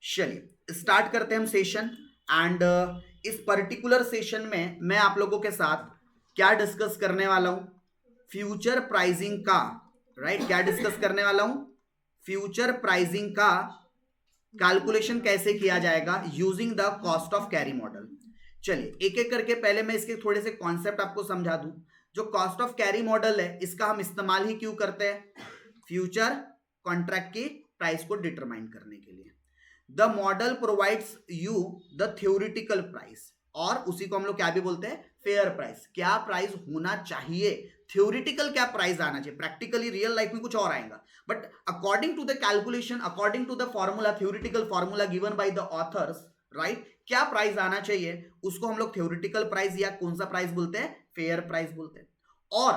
चलिए स्टार्ट करते हैं हम सेशन। एंड इस पर्टिकुलर सेशन में मैं आप लोगों के साथ क्या डिस्कस करने वाला हूं, फ्यूचर प्राइसिंग का। राइट, क्या डिस्कस करने वाला हूं? फ्यूचर प्राइसिंग का कैलकुलेशन कैसे किया जाएगा using the cost of carry model. चलिए एक एक करके पहले मैं इसके थोड़े से कॉन्सेप्ट आपको समझा दूं। जो कॉस्ट ऑफ कैरी मॉडल है इसका हम इस्तेमाल ही क्यों करते हैं? फ्यूचर कॉन्ट्रैक्ट की प्राइस को डिटरमाइन करने के लिए। The model provides you the theoretical price, और उसी को हम लोग क्या भी बोलते हैं? Fair price. क्या प्राइस होना चाहिए, थ्योरिटिकल क्या प्राइस आना चाहिए, प्रैक्टिकली रियल लाइफ में कुछ और आएगा, but according to the calculation, according to the formula, theoretical formula given by the authors, right, क्या प्राइस आना चाहिए उसको हम लोग थ्योरिटिकल प्राइस या कौन सा प्राइस बोलते हैं? फेयर प्राइस बोलते हैं। और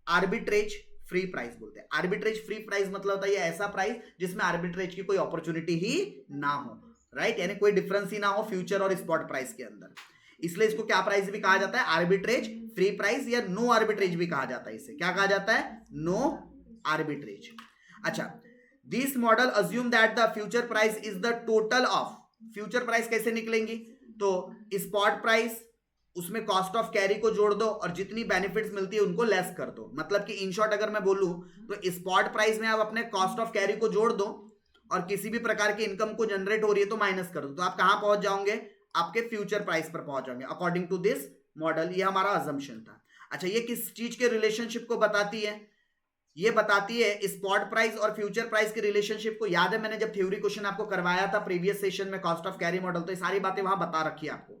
आर्बिट्रेज फ्री प्राइस बोलते हैं। आर्बिट्रेज फ्री प्राइस मतलब होता है ऐसा प्राइस जिसमें आर्बिट्रेज की कोई अपॉर्चुनिटी ही ना हो, राइट, यानी कोई डिफरेंस ही ना हो फ्यूचर और स्पॉट प्राइस के अंदर। इसलिए इसको क्या प्राइस भी कहा जाता है? आर्बिट्रेज फ्री प्राइस, या नो आर्बिट्रेज भी कहा जाता है। इसे क्या कहा जाता है? No arbitrage. अच्छा, this model assume that the future price is the total of, future price कैसे निकलेंगी? तो स्पॉट प्राइस, उसमें कॉस्ट ऑफ कैरी को जोड़ दो और जितनी बेनिफिट्स मिलती है उनको लेस कर दो। मतलब कि इन शॉर्ट अगर मैं बोलूं तो स्पॉट प्राइस में आप अपने कॉस्ट ऑफ कैरी को जोड़ दो और किसी भी प्रकार की इनकम को जनरेट हो रही है तो माइनस कर दो, तो आप कहां पहुंच जाओगे? आपके फ्यूचर प्राइस पर पहुंच जाओगे अकॉर्डिंग टू दिस मॉडल। ये हमारा अजम्पशन था। अच्छा, ये किस चीज के रिलेशनशिप को बताती है? ये बताती है स्पॉट प्राइस और फ्यूचर प्राइस के रिलेशनशिप को। याद है मैंने जब थ्योरी क्वेश्चन आपको करवाया था प्रीवियस सेशन में कॉस्ट ऑफ कैरी मॉडल, तो ये सारी बातें वहां बता रखी है आपको।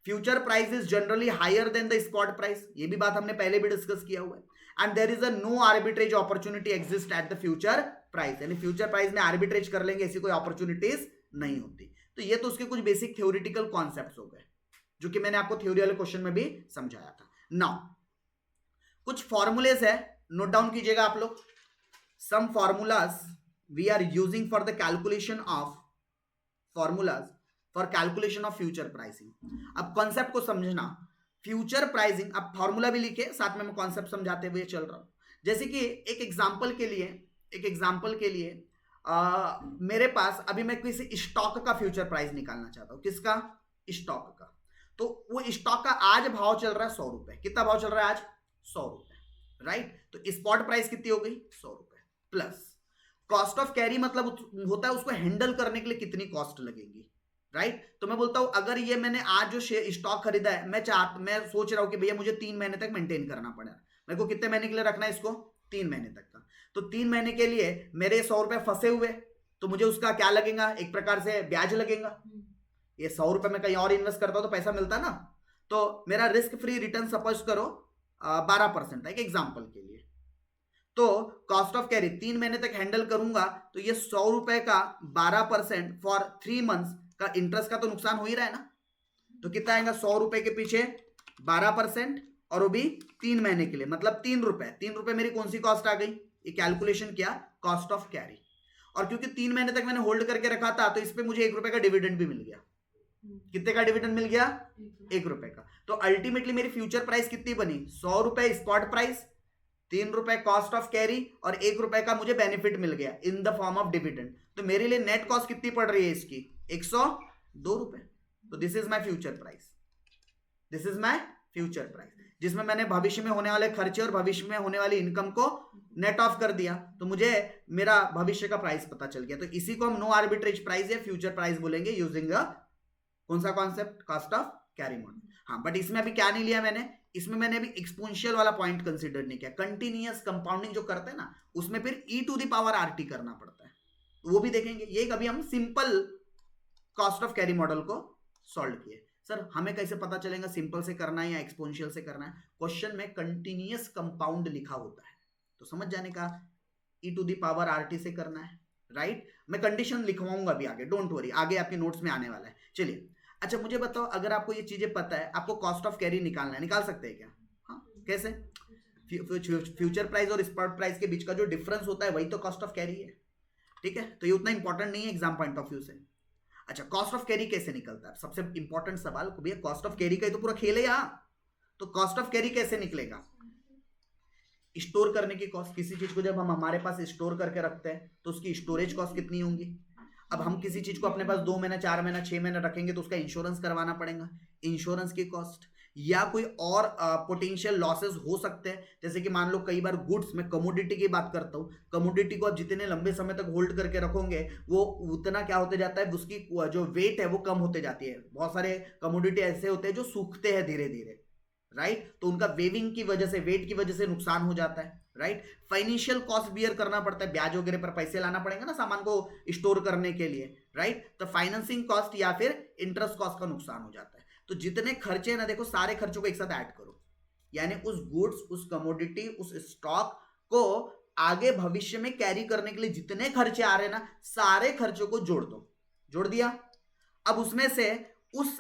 Future price is generally higher than the spot price, ये भी बात हमने पहले भी डिस्कस किया हुआ है। And there is a no arbitrage opportunity exist at the future price, यानी फ्यूचर प्राइस में आर्बिट्रेज कर लेंगे ऐसी कोई अपॉर्चुनिटीज नहीं होती। तो ये तो उसके कुछ बेसिक थ्योरिटिकल कॉन्सेप्ट्स हो गए जो कि मैंने आपको थ्योरी वाले क्वेश्चन में भी समझाया था। नाउ कुछ फॉर्मूलेज है, नोट डाउन कीजिएगा आप लोग। Some formulas we are using for the calculation of, formulas for calculation of future pricing. अब कॉन्सेप्ट को समझना। फ्यूचर प्राइसिंग, अब फॉर्मूला भी लिखे साथ में मैं कॉन्सेप्ट समझाते हुए चल रहा हूं। जैसे कि एक एग्जांपल के लिए, मेरे पास अभी मैं किसी स्टॉक का फ्यूचर प्राइस निकालना चाहता हूं। किसका? स्टॉक का। तो वो स्टॉक का आज भाव चल रहा है 100 रुपए। कितना भाव चल रहा है आज? 100 रुपए, राइट। तो स्पॉट प्राइस कितनी हो गई? 100 रुपए प्लस कॉस्ट ऑफ कैरी, मतलब होता है उसको हैंडल करने के लिए कितनी कॉस्ट लगेगी, राइट। तो मैं बोलता हूं अगर ये मैंने आज जो स्टॉक खरीदा है, मैं सोच रहा हूं कि भैया मुझे 3 महीने तक मेंटेन करना पड़ेगा। मेरे को कितने महीने के लिए रखना है इसको? 3 महीने तक का। तो 3 महीने के लिए मेरे 100 रुपए फंसे हुए, तो मुझे उसका क्या लगेगा? एक प्रकार से ब्याज लगेगा। ये 100 रुपए में कहीं और इन्वेस्ट करता हूं तो पैसा मिलता ना। तो मेरा रिस्क फ्री रिटर्न सपोज करो 12% है, एक एग्जाम्पल के लिए। तो कॉस्ट ऑफ कैरी 3 महीने तक हैंडल करूंगा तो ये 100 रुपए का 12% फॉर 3 मंथ्स का इंटरेस्ट का तो नुकसान हो ही रहा है ना। तो कितना आएगा? 100 रुपए के पीछे 12%, और वो भी 3 महीने के लिए, मतलब 3 रुपए। 3 रुपए मेरी कौन सी कॉस्ट आ गई? ये कैलकुलेशन किया कॉस्ट ऑफ कैरी। और क्योंकि 3 महीने तक मैंने होल्ड करके रखा था तो इस पे मुझे 1 रुपए का डिविडेंड भी मिल गया। कितने का डिविडेंड मिल गया? 1 रुपए का। तो अल्टीमेटली मेरी फ्यूचर प्राइस कितनी बनी? 100 रुपए स्पॉट प्राइस, 3 रुपए कॉस्ट ऑफ कैरी, और 1 रुपए का मुझे बेनिफिट मिल गया in the form of dividend. तो मेरे लिए नेट कॉस्ट कितनी पड़ रही है इसकी? 102 रुपए। तो this is my future price, this is my future price, जिसमें मैंने भविष्य में होने वाले खर्चे और भविष्य में होने वाली इनकम को नेट ऑफ कर दिया, तो मुझे मेरा भविष्य का प्राइस पता चल गया। तो इसी को हम नो आर्बिट्रेज प्राइस या फ्यूचर प्राइस बोलेंगे यूजिंग कौन सा concept? Cost of carry model. हाँ, बट इसमें अभी क्या नहीं लिया मैंने, इसमें मैंने अभी एक्सपोनेंशियल वाला पॉइंट कंसीडर नहीं किया। कंटिन्यूअस कंपाउंडिंग जो करते हैं ना, उसमें फिर e to the power rt करना पड़ता है, तो वो भी देखेंगे। ये कभी हम simple cost of carry model को सॉल्व किए। सर हमें कैसे पता चलेगा सिंपल से करना है या एक्सपोनेंशियल से करना है? क्वेश्चन में कंटिन्यूअस कंपाउंड लिखा होता है, तो समझ जाने का e to the power rt से करना है, राइट। मैं कंडीशन लिखवाऊंगा अभी आगे, डोंट वरी, आगे आपके नोट्स में आने वाला है। चलिए, अच्छा मुझे बताओ, अगर आपको ये चीजें पता है, आपको कॉस्ट ऑफ कैरी निकालना है, निकाल सकते हैं क्या? हाँ, कैसे? फ्यूचर प्राइस और स्पॉट प्राइस के बीच का जो डिफरेंस होता है वही तो कॉस्ट ऑफ कैरी है, ठीक है। तो ये उतना इंपॉर्टेंट नहीं है एग्जाम पॉइंट ऑफ व्यू से। अच्छा, कॉस्ट ऑफ कैरी कैसे निकलता है? सबसे इंपॉर्टेंट सवाल, भैया कॉस्ट ऑफ कैरी का तो पूरा खेल है यहाँ। तो कॉस्ट ऑफ कैरी कैसे निकलेगा? स्टोर करने की कॉस्ट, किसी चीज को जब हम हमारे पास स्टोर करके रखते हैं तो उसकी स्टोरेज कॉस्ट कितनी होंगी? अब हम किसी चीज को अपने पास 2 महीना, 4 महीना, 6 महीना रखेंगे तो उसका इंश्योरेंस करवाना पड़ेगा, इंश्योरेंस की कॉस्ट, या कोई और पोटेंशियल लॉसेस हो सकते हैं। जैसे कि मान लो कई बार गुड्स में कमोडिटी की बात करता हूँ, कमोडिटी को आप जितने लंबे समय तक होल्ड करके रखोगे वो उतना क्या होते जाता है, उसकी जो वेट है वो कम होते जाती है। बहुत सारे कमोडिटी ऐसे होते हैं जो सूखते हैं धीरे धीरे, राइट, तो उनका वेविंग की वजह से, वेट की वजह से नुकसान हो जाता है, राइट। फाइनेंशियल कॉस्ट बियर करना पड़ता है, ब्याज वगैरह पर पैसे लाना पड़ेगा ना सामान को स्टोर करने के लिए, राइट। तो फाइनेंसिंग कॉस्ट या फिर इंटरेस्ट कॉस्ट का नुकसान हो जाता है। तो जितने खर्चे ना, देखो सारे खर्चों को एक साथ ऐड करो, यानी उस गुड्स, उस कमोडिटी, उस स्टॉक को आगे भविष्य में कैरी करने के लिए जितने खर्चे आ रहे हैं ना, सारे खर्चों को जोड़ दो, जोड़ दिया। अब उसमें से, उस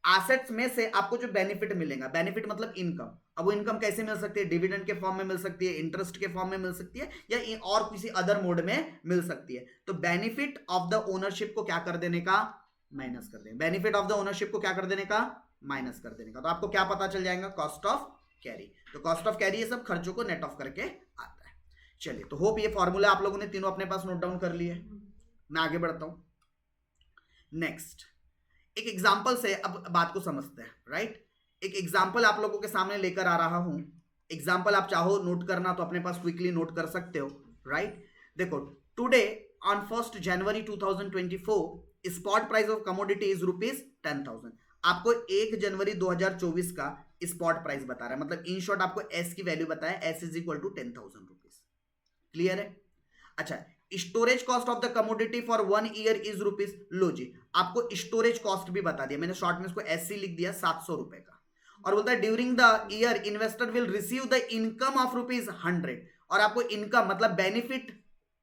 एसेट्स में से आपको जो बेनिफिट मिलेगा, बेनिफिट मतलब इनकम, अब वो इनकम कैसे मिल सकती है, डिविडेंड के फॉर्म में मिल सकती है, इंटरेस्ट के फॉर्म में मिल सकती है, या और किसी अदर मोड में मिल सकती है। तो बेनिफिट ऑफ द ओनरशिप को क्या कर देने का, माइनस कर देंगे। बेनिफिट ऑफ द ओनरशिप को क्या कर देने का, माइनस कर देने का। तो आपको क्या पता चल जाएगा, कॉस्ट ऑफ कैरी। तो कॉस्ट ऑफ कैरी ये सब खर्चों को नेट ऑफ करके आता है। चलिए, तो होप ये फॉर्मूला आप लोगों ने तीनों अपने पास नोट डाउन कर लिए। मैं आगे बढ़ता हूं। नेक्स्ट एक एग्जाम्पल से अब बात को समझते हैं, राइट। एक एग्जाम्पल आप लोगों के सामने लेकर आ रहा हूं। एग्जाम्पल आप चाहो नोट करना तो अपने पास क्विकली नोट कर सकते हो, राइट। देखो, today on 1 January 2024 spot price of commodity is ₹10,000। आपको 1 जनवरी 2024 का स्पॉट प्राइस बता रहा है, मतलब इन शॉर्ट आपको एस की वैल्यू बताया, S is equal to 10,000 rupees. Clear है। अच्छा, storage cost of the commodity for 1 year is ₹। लो जी, आपको स्टोरेज कॉस्ट भी बता दिया, मैंने शॉर्ट में इसको एससी लिख दिया, 700 रुपए का। और बोलता है during the year investor will receive the income of ₹100। और आपको इनकम मतलब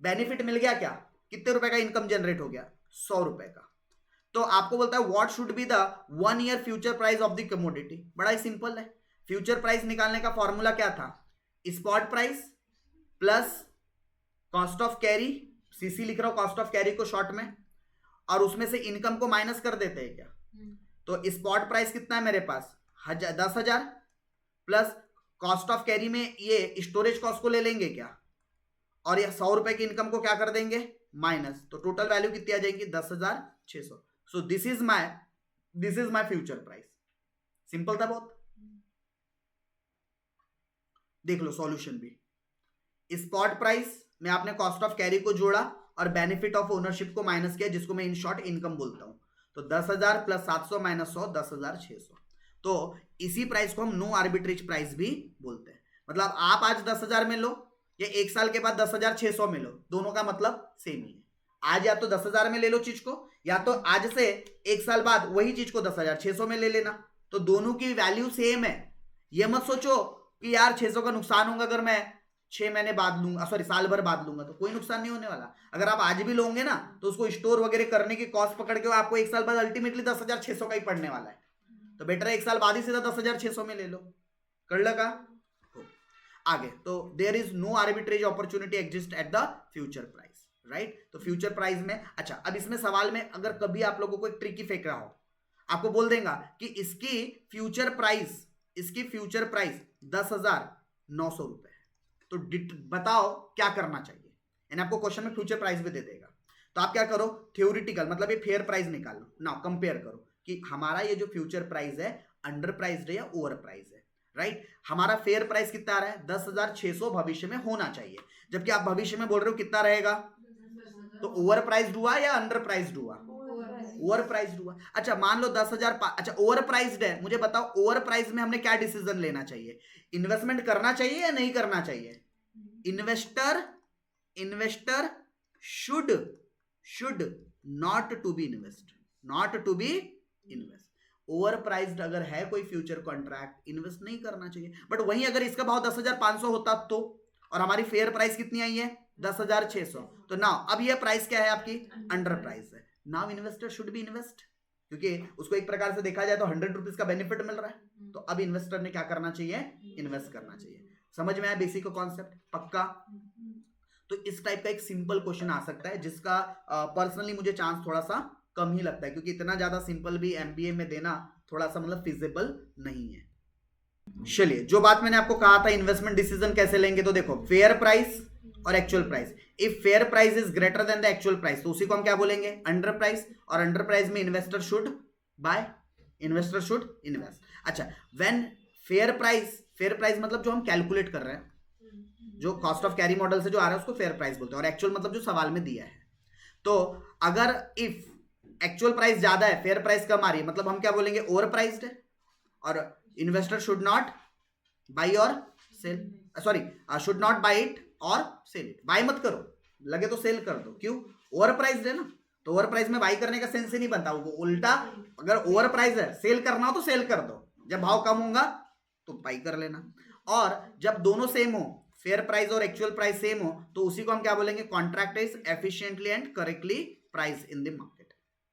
बेनिफिट मिल गया क्या, कितने रुपए का इनकम जनरेट हो गया, 100 रुपए का। तो आपको बोलता है what should be the 1 year future price of the commodity. बड़ा ही सिंपल है, फ्यूचर प्राइस निकालने का फॉर्मूला क्या था, spot price plus cost of carry, CC लिख रहा हूं कॉस्ट ऑफ कैरी को शॉर्ट में, और उसमें से इनकम को माइनस कर देते हैं क्या। तो स्पॉट प्राइस कितना है मेरे पास, 10,000 प्लस कॉस्ट ऑफ कैरी में ये स्टोरेज कॉस्ट को ले लेंगे क्या, और ये 100 रुपए की इनकम को क्या कर देंगे, माइनस। तो टोटल वैल्यू कितनी आ जाएगी, 10,600। So this is my future price. Simple था बहुत। देख लो सॉल्यूशन भी, स्पॉट प्राइस में आपने कॉस्ट ऑफ कैरी को जोड़ा और बेनिफिट ऑफ ओनरशिप को माइनस किया, जिसको मैं इन शॉर्ट इनकम बोलता हूं। तो 10,000 प्लस 700 माइनस 100, 10,600। तो इसी प्राइस को हम नो आर्बिट्रेज प्राइस भी बोलते हैं। मतलब आप आज 10,000 में लो या 1 साल के बाद 10,600 में लो, दोनों का मतलब सेम ही है। आज या तो 10,000 में ले लो चीज को, या तो आज से 1 साल बाद वही चीज को 10,600 में ले लेना, तो दोनों की वैल्यू सेम है। ये मत सोचो कि यार 600 का नुकसान होगा अगर मैं 6 महीने बाद लूंगा, सॉरी साल भर बाद लूंगा, तो कोई नुकसान नहीं होने वाला। अगर आप आज भी लोगे ना तो उसको स्टोर वगैरह करने की कॉस्ट पकड़ के आपको 1 साल बाद अल्टीमेटली 10,600 का ही पड़ने वाला है। तो बेटर है 1 साल बाद ही सीधा 10,600 में ले लो। कर लगा आगे। तो there is no arbitrage opportunity exist at the future price, right. तो फ्यूचर प्राइस में, अच्छा अब इसमें सवाल में अगर कभी आप लोगों को एक ट्रिकी फेंक रहा हो, आपको बोल देगा कि इसकी फ्यूचर प्राइस 10,900 रुपए, तो बताओ क्या करना चाहिए। यानी आपको क्वेश्चन में फ्यूचर प्राइस भी दे देगा, तो आप क्या करो, थ्योरेटिकल मतलब ये फेयर प्राइस निकाल लो ना, कंपेयर करो कि हमारा ये जो फ्यूचर प्राइस है अंडर प्राइस्ड है या ओवर प्राइस है, राइट। हमारा फेयर प्राइस कितना आ रहा है, 10,600 भविष्य में होना चाहिए, जबकि आप भविष्य में बोल रहे हो कितना रहेगा, तो ओवर प्राइस्ड हुआ या अंडर प्राइस्ड हुआ, ओवर प्राइस्ड हुआ। अच्छा मान लो 10,000, अच्छा ओवर प्राइस्ड है, मुझे बताओ ओवर प्राइस में हमने क्या डिसीजन लेना चाहिए, इन्वेस्टमेंट करना चाहिए या नहीं करना चाहिए। Investor should not to be invest. Overpriced अगर है कोई फ्यूचर कॉन्ट्रैक्ट, इन्वेस्ट नहीं करना चाहिए। बट वहीं अगर इसका भाव 10,500 होता तो, और हमारी फेयर प्राइस कितनी आई है 10,600, तो नाउ अब ये प्राइस क्या है आपकी, अंडर प्राइस है। Now investor should be invest, क्योंकि उसको एक प्रकार से देखा जाए तो 100 रुपीज का बेनिफिट मिल रहा है, तो अब इन्वेस्टर ने क्या करना चाहिए, इन्वेस्ट करना चाहिए। समझ में आया बेसिक कॉन्सेप्ट, पक्का। तो इस टाइप का एक सिंपल क्वेश्चन आ सकता है, जिसका पर्सनली मुझे चांस थोड़ा सा कम ही लगता है, क्योंकि इतना ज्यादा सिंपल भी एमबीए में देना थोड़ा सा मतलब फिजिबल नहीं है। चलिए, जो बात मैंने आपको कहा था इन्वेस्टमेंट डिसीजन कैसे लेंगे, तो देखो फेयर प्राइस और actual price. If fair price is greater than the actual price तो उसी को हम क्या बोलेंगे, अंडर प्राइस। और अंडर प्राइस में investor should buy, investor should invest. अच्छा, व्हेन फेयर प्राइस मतलब जो हम कैलकुलेट कर रहे हैं, जो कॉस्ट ऑफ कैरी मॉडल से जो आ रहा है उसको फेयर प्राइस बोलते हैं, और एक्चुअल मतलब जो सवाल में दिया है। तो अगर इफ एक्चुअल प्राइस ज्यादा है, फेयर प्राइस कम आ रही है, मतलब हम क्या बोलेंगे, ओवर प्राइस्ड है, और इन्वेस्टर शुड नॉट बाई और sell, sorry should not buy it और सेल इट। बाई मत करो, लगे तो सेल कर दो। क्यों, ओवर प्राइस है ना, तो ओवर प्राइस में बाई करने का सेंस ही नहीं बनता। वो उल्टा, अगर ओवर प्राइस है, सेल करना हो तो सेल कर दो, जब भाव कम होगा तो बाई कर लेना। और जब दोनों सेम हो, फेयर प्राइस और एक्चुअल प्राइस सेम हो, तो उसी को हम क्या बोलेंगे, contract is efficiently and correctly price in the market.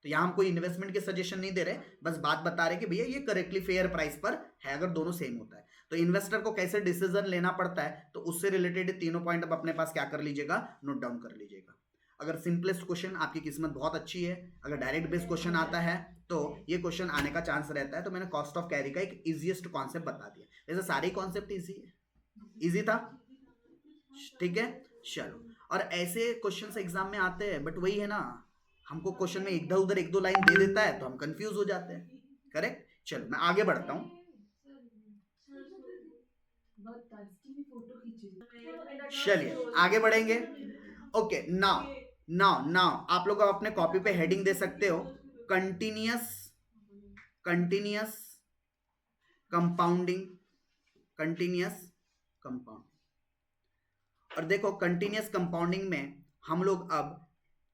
तो यहां हम कोई इन्वेस्टमेंट के सजेशन नहीं दे रहे, बस बात बता रहे कि भैया ये करेक्टली फेयर प्राइस पर है अगर दोनों सेम होता है। तो इन्वेस्टर को कैसे डिसीजन लेना पड़ता है, तो उससे रिलेटेड तीनों पॉइंट अब अपने पास क्या कर लीजिएगा, नोट डाउन कर लीजिएगा। अगर सिंपलेस्ट क्वेश्चन, आपकी किस्मत बहुत अच्छी है, अगर डायरेक्ट बेस्ड क्वेश्चन आता है तो ये क्वेश्चन आने का चांस रहता है। तो मैंने कॉस्ट ऑफ कैरी का एक इजीएस्ट कॉन्सेप्ट बता दिया। वैसे सारे कॉन्सेप्ट इजी है, इजी था, ठीक है। चलो, और ऐसे क्वेश्चन एग्जाम में आते हैं, बट वही है ना, हमको क्वेश्चन में इधर उधर एक दो लाइन दे देता है तो हम कंफ्यूज हो जाते हैं, करेक्ट। चलो मैं आगे बढ़ता हूं, चलिए आगे बढ़ेंगे। ओके, नाउ नाउ नाउ आप लोग अपने कॉपी पे हेडिंग दे सकते हो, continuous continuous compounding, continuous compounding. और देखो, कंटिन्यूअस कंपाउंडिंग में हम लोग अब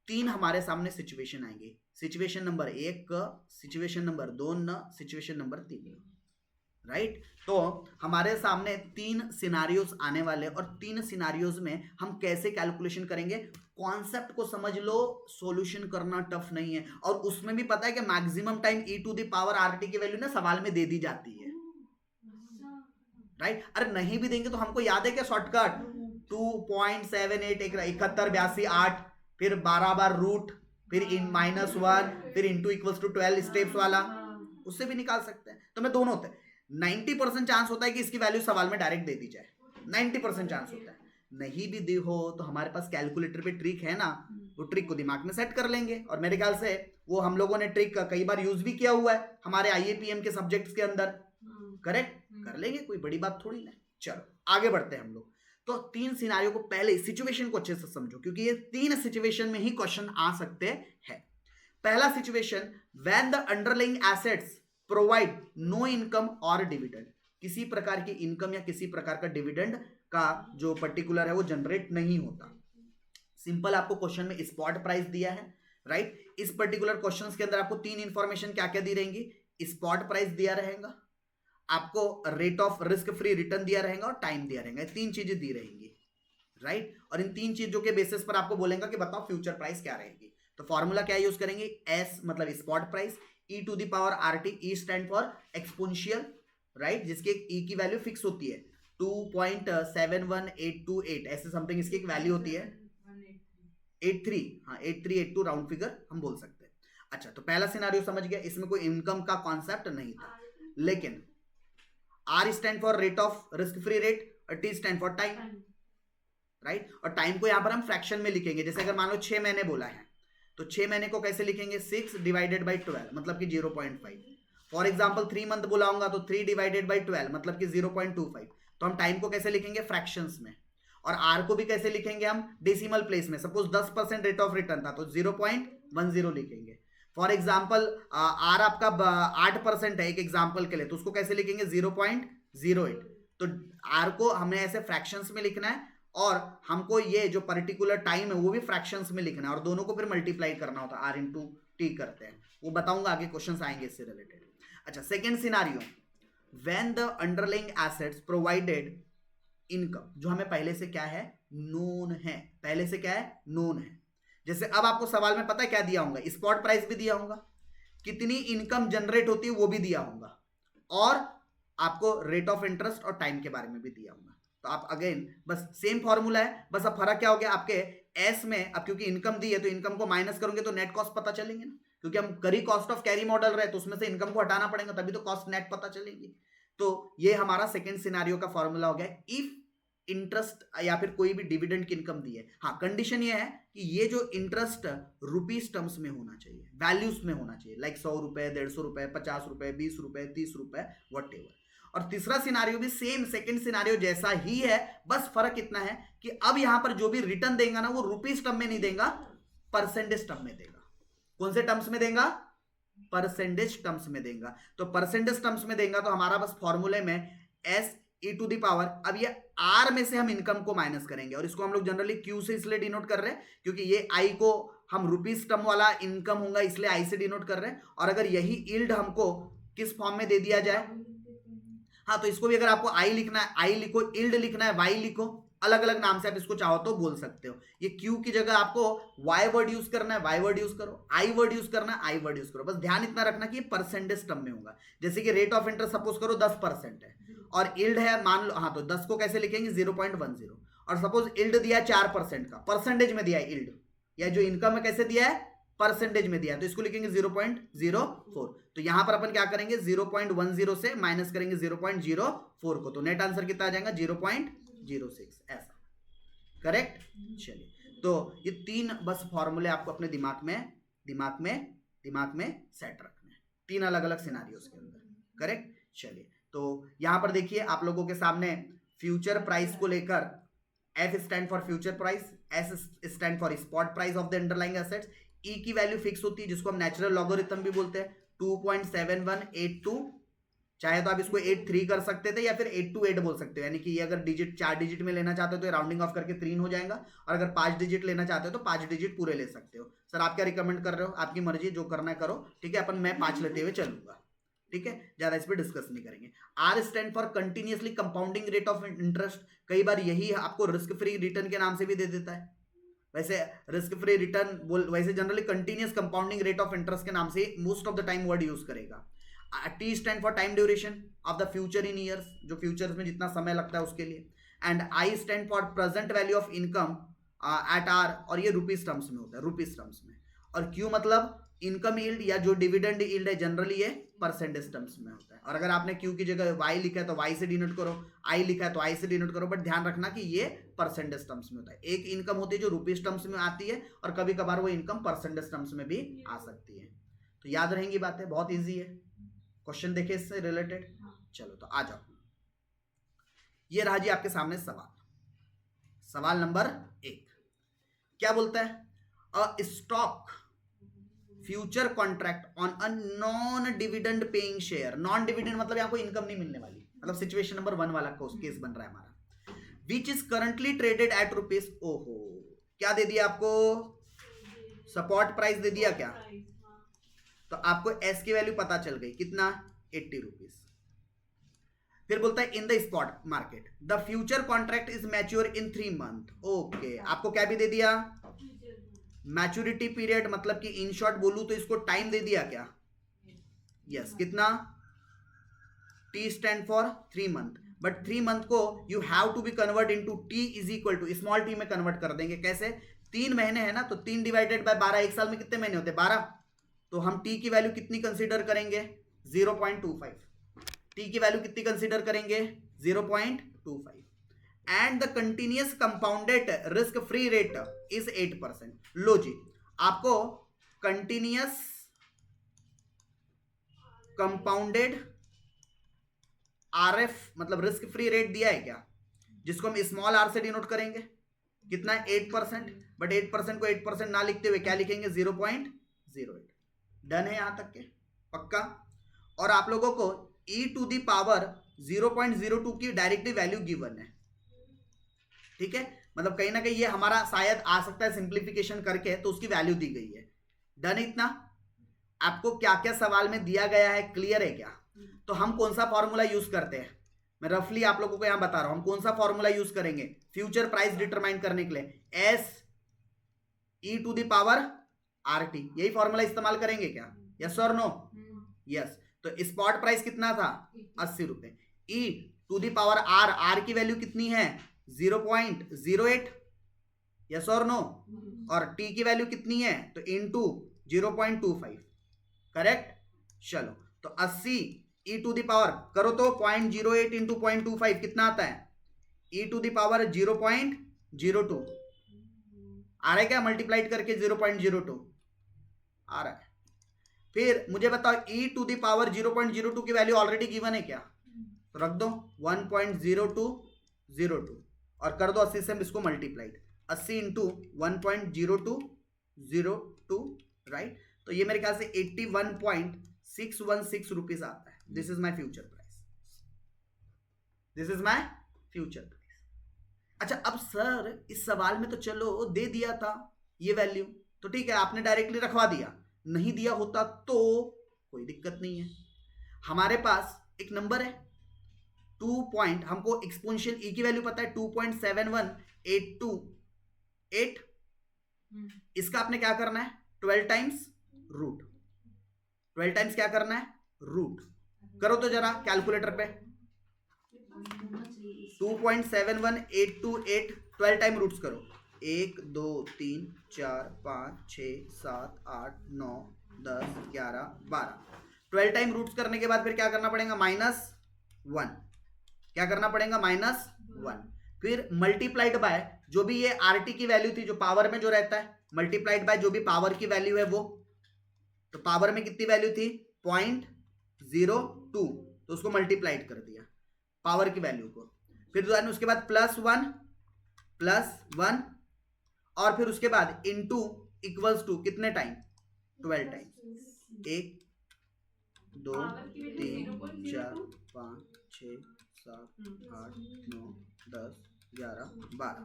तीन हमारे सामने सिचुएशन आएंगे, situation number 1, situation number 2, situation number 3, right. तो हमारे सामने तीन सिनारियोज आने वाले, और तीन सिनारियोज में हम कैसे कैलकुलेशन करेंगे, कॉन्सेप्ट को समझ लो, सॉल्यूशन करना टफ नहीं है। और उसमें भी पता है कि maximum time e to the power RT की वैल्यू ना सवाल में दे दी जाती है, राइट। अरे नहीं भी देंगे तो हमको याद है क्या, शॉर्टकट 2.78, 71, 82, 8, फिर 12 बार रूट, फिर इन -1, फिर इंटू इक्वल्स टू 12 स्टेप्स वाला, उससे भी निकाल सकते हैं। तो मैं दोनों होते हैं, 90% चांस होता है कि इसकी वैल्यू सवाल में डायरेक्ट दे दी जाए, 90% चांस होता है। नहीं भी दी हो तो हमारे पास कैलकुलेटर पे ट्रिक है ना, वो ट्रिक को दिमाग में सेट कर लेंगे। और मेरे ख्याल से वो हम लोगों ने ट्रिक कई बार यूज भी किया हुआ है हमारे IAPM के सब्जेक्ट्स के अंदर, करेक्ट, कर लेंगे, कोई बड़ी बात थोड़ी ना। चलो आगे बढ़ते हैं हम लोग। तो तीन सिनारियो को, पहले सिचुएशन को अच्छे से समझो, क्योंकि ये तीन सिचुएशन में ही क्वेश्चन आ सकते हैं। पहला situation, when the underlying assets provide no income और डिविडेंड, किसी प्रकार की इनकम या किसी प्रकार का डिविडेंड का जो पर्टिकुलर है वो जनरेट नहीं होता। सिंपल, आपको क्वेश्चन में स्पॉट प्राइस दिया है, राइट। इस पर्टिकुलर क्वेश्चन के अंदर आपको तीन इंफॉर्मेशन क्या क्या दी रहेंगी, स्पॉट प्राइस दिया रहेगा, आपको rate of risk free return दिया रहेगा, और टाइम दिया रहेगा। तीन चीजें दी रहेंगी, राइट। और इन तीन चीजों के बेसिस पर आपको बोलेगा कि बताओ फ्यूचर प्राइस क्या रहेगी। तो फॉर्मूला क्या यूज करेंगे, एस मतलब spot price, e to the power RT, E stand for exponential, right, जिसकी ई की वैल्यू फिक्स होती है 2.71828, ऐसे समथिंग इसकी एक वैल्यू होती है, 83, हाँ 8382 राउंड फिगर हम बोल सकते हैं। अच्छा, तो पहला सिनारियो समझ गया, इसमें कोई इनकम का कॉन्सेप्ट नहीं था। लेकिन R stand for rate of risk free rate, और T stand for time, right. और टाइम को यहां पर हम फ्रैक्शन में लिखेंगे। जैसे अगर मान लो 6 महीने बोला है, तो 6 महीने को कैसे लिखेंगे, 6 डिवाइडेड बाई 12 मतलब कि 0.5। फॉर एग्जाम्पल 3 मंथ बुलाऊंगा तो 3 डिवाइडेड बाई 12 मतलब कि 0.25। तो हम टाइम को कैसे लिखेंगे, फ्रैक्शंस में। और आर को भी कैसे लिखेंगे हम, डेसिमल प्लेस में। सपोज 10% रेट ऑफ रिटर्न था तो 0.10 लिखेंगे। फॉर एग्जाम्पल आर आपका 8% है एक एग्जाम्पल के लिए, तो उसको कैसे लिखेंगे, 0.08। तो आर को हमें ऐसे फ्रैक्शंस में लिखना है, और हमको ये जो पर्टिकुलर टाइम है वो भी फ्रैक्शंस में लिखना है, और दोनों को फिर मल्टीप्लाई करना होता है, R इंटू टी करते हैं, वो बताऊंगा आगे क्वेश्चंस आएंगे इससे रिलेटेड। अच्छा, second scenario, when the underlying assets provided income, जो हमें पहले से क्या है, नोन है, पहले से क्या है, नोन है। जैसे अब आपको सवाल में पता है क्या दिया होगा, स्पॉट प्राइस भी दिया होगा, कितनी इनकम जनरेट होती है वो भी दिया होगा, और आपको रेट ऑफ इंटरेस्ट और टाइम के बारे में भी दिया होगा। तो आप अगेन बस सेम फॉर्मूला है, बस अब फर्क क्या हो गया आपके एस में, अब क्योंकि इनकम दी है तो इनकम को माइनस करोगे तो नेट कॉस्ट पता चलेंगे ना, क्योंकि हम करी कॉस्ट ऑफ कैरी मॉडल रहे तो उसमें से इनकम को हटाना पड़ेगा, तभी तो कॉस्ट नेट पता चलेगी। तो ये हमारा सेकेंड सिनारियो का फॉर्मूला हो गया, इफ इंटरेस्ट या फिर कोई भी डिविडेंड की इनकम दी है, हाँ कंडीशन ये है कि ये जो इंटरेस्ट रुपीज टर्म्स में होना चाहिए, वैल्यूज में होना चाहिए, लाइक 100 रुपए, 150 रुपए, 50 रुपए, 20 रुपए, 30 रुपए, वट एवर। और तीसरा सिनारियो भी सेम सेकंड सिनारियो जैसा ही है, बस फर्क इतना है कि अब यहां पर जो भी रिटर्न देगा ना वो रुपीज टर्म में नहीं देगा, परसेंटेज टर्म में देगा। कौन से टर्म्स में देगा? परसेंटेज टर्म्स में देगा। तो परसेंटेज टर्म्स में देगा तो हमारा बस फॉर्मूले में S E to the power, अब ये आर में से हम इनकम को माइनस करेंगे और इसको हम लोग जनरली क्यू से इसलिए डिनोट कर रहे हैं क्योंकि ये आई को हम रुपीज टर्म वाला इनकम होगा इसलिए आई से डिनोट कर रहे हैं। और अगर यही यील्ड हमको किस फॉर्म में दे दिया जाए, हाँ तो इसको भी अगर आपको आई लिखना है आई लिखो, यील्ड लिखना है वाई लिखो, अलग अलग नाम से आप इसको चाहो तो बोल सकते हो। ये क्यू की जगह आपको वाई वर्ड यूज करना है वाई वर्ड यूज करो, आई वर्ड यूज करना है आई वर्ड यूज करो। बस ध्यान इतना रखना कि परसेंटेज टर्म में होगा। जैसे कि रेट ऑफ इंटरेस्ट सपोज करो 10% है और यील्ड है मान लो, हाँ तो 10 को कैसे लिखेंगे 0.10, और सपोज यील्ड दिया 4% का, परसेंटेज में दिया है यील्ड, या जो इनकम है कैसे दिया है परसेंटेज में दिया है, तो इसको लिखेंगे 0.04। तो यहां पर अपन क्या करेंगे 0.10 से माइनस करेंगे 0.04 को, तो नेट आंसर कितना आ जाएगा 0.06, ऐसा करेक्ट। चलिए तो ये तीन बस फॉर्मूले आपको अपने दिमाग में सेट रखने हैं, तीन अलग अलग सिनारियोस के अंदर, करेक्ट। चलिए तो यहां पर देखिए आप लोगों के सामने फ्यूचर प्राइस को लेकर F stand for future price, S stand for spot price of the underlying assets, E की वैल्यू फिक्स होती है जिसको हम नेचुरल लॉगरिथम भी बोलते हैं 2.7182, चाहे तो आप इसको 83 कर सकते थे या फिर 828 बोल सकते हो, यानी कि ये अगर डिजिट 4 डिजिट में लेना चाहते हो तो राउंडिंग ऑफ करके 3 हो जाएगा, और अगर 5 डिजिट लेना चाहते हो तो 5 डिजिट पूरे ले सकते हो। सर आप क्या रिकमेंड कर रहे हो? आपकी मर्जी, जो करना है करो, ठीक है। अपन मैं 5 लेते हुए चलूंगा, ठीक है, ज्यादा इस पर डिस्कस नहीं करेंगे। R stand for continuously compounding rate of interest, कई बार यही आपको रिस्क फ्री रिटर्न के नाम से भी दे देता है। वैसे रिस्क फ्री रिटर्न वैसे generally continuous compounding rate of interest के नाम से most of the time word use करेगा। T stand for time duration of the future in years, जो फ्यूचर्स में जितना समय लगता है उसके लिए। And I stand for present value of income at R, और ये रुपीज टर्म्स में होता है, रुपीज टर्म्स में। और क्यू मतलब इनकम यील्ड या जो डिविडेंड यील्ड है, जनरली ये परसेंटेज टर्म्स में होता है। और अगर आपने क्यू की जगह वाई लिखा है तो वाई से डिनोट करो, आई लिखा है तो आई से डिनोट करो, बट ध्यान रखना कि ये परसेंटेज टर्म्स में होता है। एक इनकम होती है जो रुपीज टर्म्स में आती है और कभी कभार वो इनकम परसेंटेज टर्म्स में भी आ सकती है। तो याद रहेंगी बातें, बहुत ईजी है। क्वेश्चन देखे इससे रिलेटेड, चलो तो आ जाओ। ये रहा जी आपके सामने सवाल नंबर 1। क्या बोलता है? A stock future contract on a non dividend paying share, non dividend मतलब यहां कोई इनकम नहीं मिलने वाली, मतलब सिचुएशन नंबर 1 वाला केस बन रहा है हमारा। Which is currently traded at rupees, ओहो क्या दे दिया आपको? सपोर्ट प्राइस दे दिया क्या? तो आपको एस की वैल्यू पता चल गई, कितना? 80 रुपीज। फिर बोलता है in the spot market the future contract is mature in 3 month. Okay, आपको क्या भी दे दिया? मैच्योरिटी पीरियड, मतलब कि इन शॉर्ट बोलूं तो इसको टाइम दे दिया क्या? यस, कितना? T stand for 3 month, but 3 month को you have to be convert into T is equal to small T में कन्वर्ट कर देंगे। कैसे? 3 महीने है ना, तो 3 डिवाइडेड बाय 12, एक साल में कितने महीने होते? 12। तो हम टी की वैल्यू कितनी कंसीडर करेंगे? 0.25। टी की वैल्यू कितनी कंसीडर करेंगे? 0.25। And the continuous compounded risk free rate is 8%। लो जी, आपको कंटिन्यूअस कंपाउंडेड आरएफ मतलब रिस्क फ्री रेट दिया है क्या, जिसको हम स्मॉल आर से डिनोट करेंगे, कितना? 8%। बट 8% को 8% ना लिखते हुए क्या लिखेंगे? 0.08। डन है यहां तक के? पक्का? और आप लोगों को e टू दी पावर 0.02 की डायरेक्टली वैल्यू गिवन है, ठीक है, मतलब कहीं ना कहीं ये हमारा शायद आ सकता है सिंप्लीफिकेशन करके, तो उसकी वैल्यू दी गई है। डन इतना? आपको क्या क्या सवाल में दिया गया है क्लियर है क्या? तो हम कौन सा फॉर्मूला यूज करते हैं, मैं रफली आप लोगों को यहां बता रहा हूं, हम कौन सा फॉर्मूला यूज करेंगे फ्यूचर प्राइस डिटरमाइन करने के लिए? S E to the power R T, यही फॉर्मूला इस्तेमाल करेंगे क्या? यस और नो? यस। तो स्पॉट प्राइस कितना था? 80 रुपए। E to the power R, R की वैल्यू कितनी है? 0.08। यस और नो? और टी की वैल्यू कितनी है? तो इनटू 0.25, करेक्ट। चलो तो 80 ई टू दी पावर करो तो 0.08 इंटू 0.25 कितना आता है? ई टू द पावर 0.02 आ रहा है क्या, मल्टीप्लाइड करके 0.02 आ रहा है। फिर मुझे बताओ ई टू द पावर 0.02 की वैल्यू ऑलरेडी गिवन है क्या, तो रख दो 1.0202 और कर दो 80 से इसको मल्टीप्लाइड, 80 इंटू 1.0202, राइट। तो ये मेरे ख्याल से 81.616 रुपीज आता है। This is my future price, this is my future price. अच्छा अब सर इस सवाल में तो चलो दे दिया था ये वैल्यू, तो ठीक है आपने डायरेक्टली रखवा दिया, नहीं दिया होता तो कोई दिक्कत नहीं है। हमारे पास एक नंबर है 2 हमको एक्सपोनेंशियल ई की वैल्यू पता है 2.718288, इसका आपने क्या करना है 12 टाइम्स रूट, 12 टाइम्स क्या करना है रूट, करो तो जरा कैलकुलेटर पे 2.71828 12 टाइम रूट्स करो, 1 2 3 4 5 6 7 8 9 10 11 12, 12 टाइम रूट्स करने के बाद फिर क्या करना पड़ेगा -1, क्या करना पड़ेगा -1, फिर मल्टीप्लाइड बाय जो भी ये आरटी की वैल्यू थी जो पावर में जो रहता है, मल्टीप्लाइड बाय जो भी पावर की वैल्यू है वो, तो पावर में कितनी वैल्यू थी 0.02, तो उसको मल्टीप्लाइड कर दिया पावर की वैल्यू को, फिर उसके बाद +1 और फिर उसके बाद इनटू इक्वल्स टू कितने टाइम 12 टाइम, 1 2 3 4 5 6 7 8 9 10 11 12।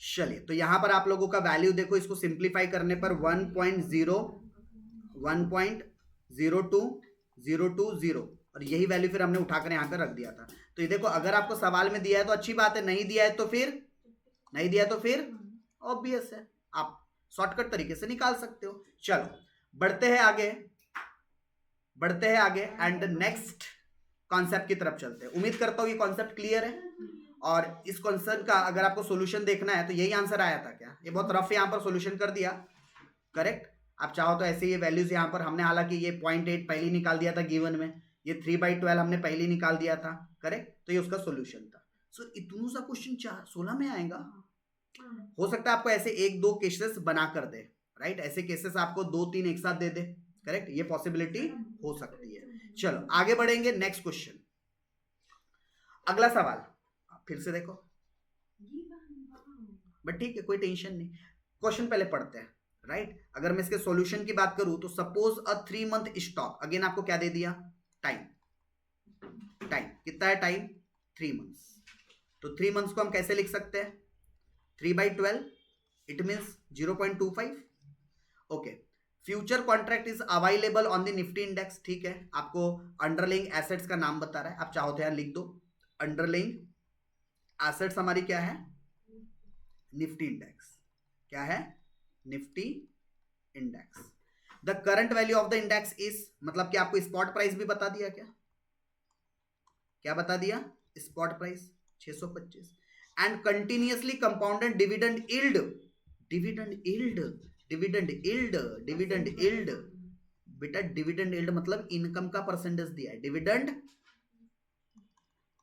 चलिए तो यहां पर आप लोगों का वैल्यू देखो, इसको सिंप्लीफाई करने पर 1.020220 और यही वैल्यू फिर हमने उठाकर यहां पर रख दिया था। तो ये देखो अगर आपको सवाल में दिया है तो अच्छी बात है, नहीं दिया है तो फिर ऑब्वियस है आप शॉर्टकट तरीके से निकाल सकते हो। चलो बढ़ते हैं आगे एंड नेक्स्ट कॉन्सेप्ट की तरफ चलते हैं। उम्मीद करता हूं ये कॉन्सेप्ट क्लियर है और इस कॉन्सेप्ट का अगर आपको सॉल्यूशन देखना है तो यही आंसर आया था क्या, ये बहुत रफ यहां पर सॉल्यूशन कर दिया, करेक्ट। आप चाहो तो ऐसे ये वैल्यूज यहां पर हमने हालांकि ये 0.8 पहले ही निकाल दिया था गिवन में, ये 3/12 हमने पहले ही निकाल दिया था, करेक्ट। तो ये उसका सॉल्यूशन था। सो इतना सा क्वेश्चन 16 में आएगा, हो सकता है आपको ऐसे 1-2 केसेस बना कर दे, राइट, ऐसे केसेस आपको 2-3 एक साथ दे दे, करेक्ट, ये पॉसिबिलिटी हो सकती है। चलो आगे बढ़ेंगे, नेक्स्ट क्वेश्चन, अगला सवाल फिर से देखो, बट ठीक है कोई टेंशन नहीं, क्वेश्चन पहले पढ़ते हैं, राइट। अगर मैं इसके सॉल्यूशन की बात करूं तो सपोज अ 3 मंथ स्टॉक, अगेन आपको क्या दे दिया टाइम कितना है टाइम 3 मंथ्स, तो 3 मंथ्स को हम कैसे लिख सकते हैं 3/12, it means 0.25, okay. Future contract is available on the Nifty index, ठीक है, आपको अंडरलाइंग एसेट्स का नाम बता रहा है, आप चाहो तो यार लिख दो अंडरलाइंग एसेट्स हमारी क्या है निफ्टी इंडेक्स, क्या है Nifty index. The current value of the index is, मतलब कि आपको स्पॉट प्राइस भी बता दिया, क्या बता दिया spot price 625 and continuously compounded dividend yield, बेटा डिविडेंड यील्ड मतलब इनकम का परसेंटेज दिया है, डिविडेंड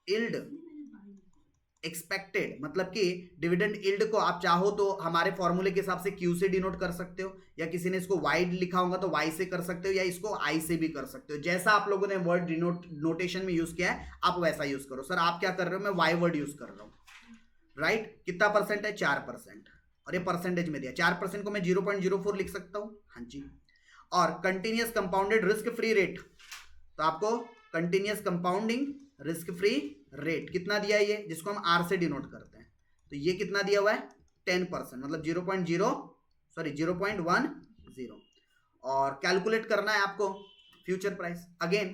यील्ड एक्सपेक्टेड, मतलब कि डिविडेंड यील्ड को आप चाहो तो हमारे फॉर्मूले के हिसाब से क्यू से डिनोट कर सकते हो, या किसी ने इसको वाई लिखा होगा तो वाई से कर सकते हो, या इसको आई से भी कर सकते हो, जैसा आप लोगों ने वर्ड नोटेशन में यूज किया है आप वैसा यूज करो। सर आप क्या कर रहे हो, मैं वाई वर्ड यूज कर रहा हूं, राइट। कितना परसेंट है 4%, और ये परसेंटेज में दिया 4% को मैं 0.04 लिख सकता हूं, हाँ जी। और continuous compounded risk free rate, तो आपको continuous compounding risk free rate कितना दिया है ये, जिसको हम आर से डिनोट करते हैं, तो ये कितना दिया हुआ है 10%, मतलब 0.10, और कैलकुलेट करना है आपको फ्यूचर प्राइस। अगेन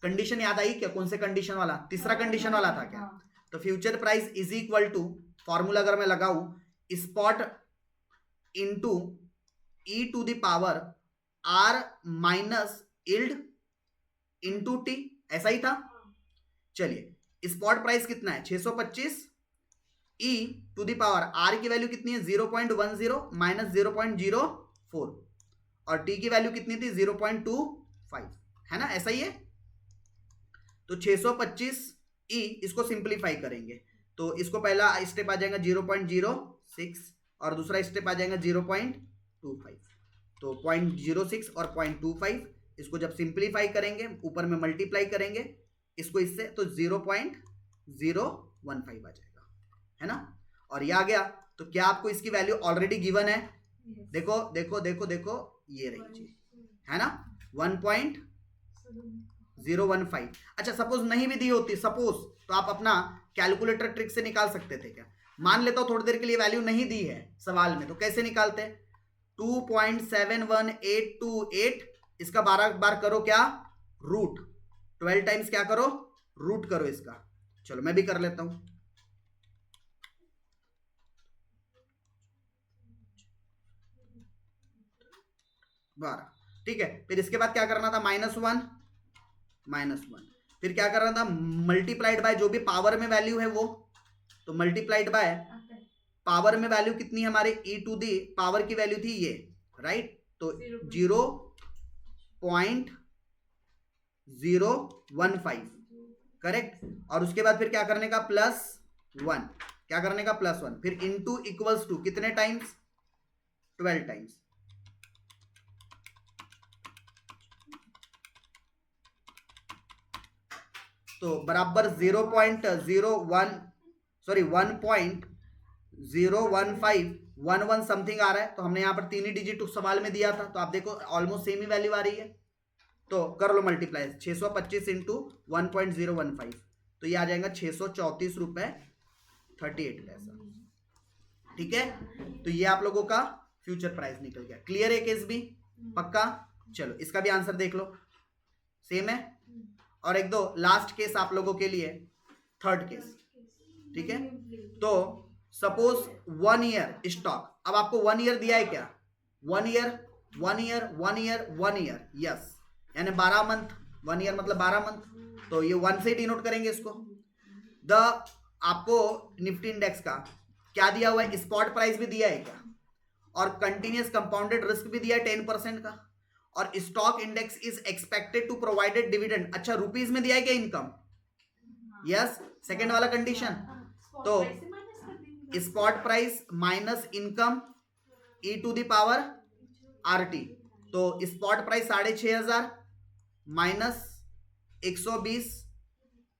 कंडीशन याद आई क्या, कौन से कंडीशन वाला, तीसरा कंडीशन वाला था क्या, तो future price is equal to, formula अगर मैं लगाऊं spot into E to the power R minus yield into T, ऐसा ही था। चलिए स्पॉट प्राइस कितना है 625, E to the power R की वैल्यू कितनी है 0.10 माइनस 0.04, और टी की वैल्यू कितनी थी 0.25, है ना, ऐसा ही है। तो 625 ई, इसको सिंप्लीफाई करेंगे तो इसको पहला स्टेप आ जाएगा 0.06 और दूसरा स्टेप आ जाएगा 0.25, तो 0.06 और 0.25 इसको जब सिंप्लीफाई करेंगे ऊपर में मल्टीप्लाई करेंगे इसको इससे तो 0.015 आ जाएगा, है ना। और ये आ गया तो क्या आपको इसकी वैल्यू ऑलरेडी गिवन है? देखो देखो देखो देखो ये रही चीज, है ना, 1.015। अच्छा सपोज नहीं भी दी होती, सपोज, तो आप अपना कैलकुलेटर ट्रिक से निकाल सकते थे क्या? मान लेता हूं थोड़ी देर के लिए वैल्यू नहीं दी है सवाल में, तो कैसे निकालते? 2.71828 इसका 12 बार करो क्या, रूट, 12 टाइम्स क्या करो, रूट करो इसका। चलो मैं भी कर लेता हूं, बारह, ठीक है। फिर इसके बाद क्या करना था, -1, फिर क्या करना था, मल्टीप्लाइड बाय जो भी पावर में वैल्यू है वो, तो मल्टीप्लाइड बाय पावर में वैल्यू कितनी है हमारे, e टू दी पावर की वैल्यू थी ये, राइट, तो 0.015, करेक्ट। और उसके बाद फिर क्या करने का, +1, क्या करने का, +1, फिर इनटू इक्वल्स टू कितने टाइम्स, 12 टाइम्स, तो बराबर 1.01511 समथिंग आ रहा है। तो हमने यहाँ पर 3 ही डिजिट उस सवाल में दिया था, तो आप देखो ऑलमोस्ट सेम ही वैल्यू आ रही है, तो कर लो मल्टीप्लाई, 625 इंटू 1.015, तो ये आ जाएगा 634 रुपए 38 पैसा, ठीक है। तो ये आप लोगों का फ्यूचर प्राइस निकल गया। क्लियर है केस भी, पक्का? चलो इसका भी आंसर देख लो, सेम है। और एक दो लास्ट केस आप लोगों के लिए, थर्ड केस, ठीक है। तो सपोज 1 ईयर स्टॉक, अब आपको 1 ईयर दिया है क्या, 1 year 1 year 1 year 1 year, yes, यानी 12 मंथ, 1 ईयर मतलब 12 मंथ, तो ये 1 से डिनोट करेंगे इसको। द आपको निफ्टी इंडेक्स का क्या दिया हुआ है, स्पॉट प्राइस भी दिया है क्या, और कंटिन्यूअस कंपाउंडेड रिस्क भी दिया है 10% का, और stock index is expected to provided dividend, अच्छा रुपीज में दिया है क्या इनकम, यस, सेकेंड वाला कंडीशन। तो spot price minus income E to the power RT, तो spot price 6,500 minus 120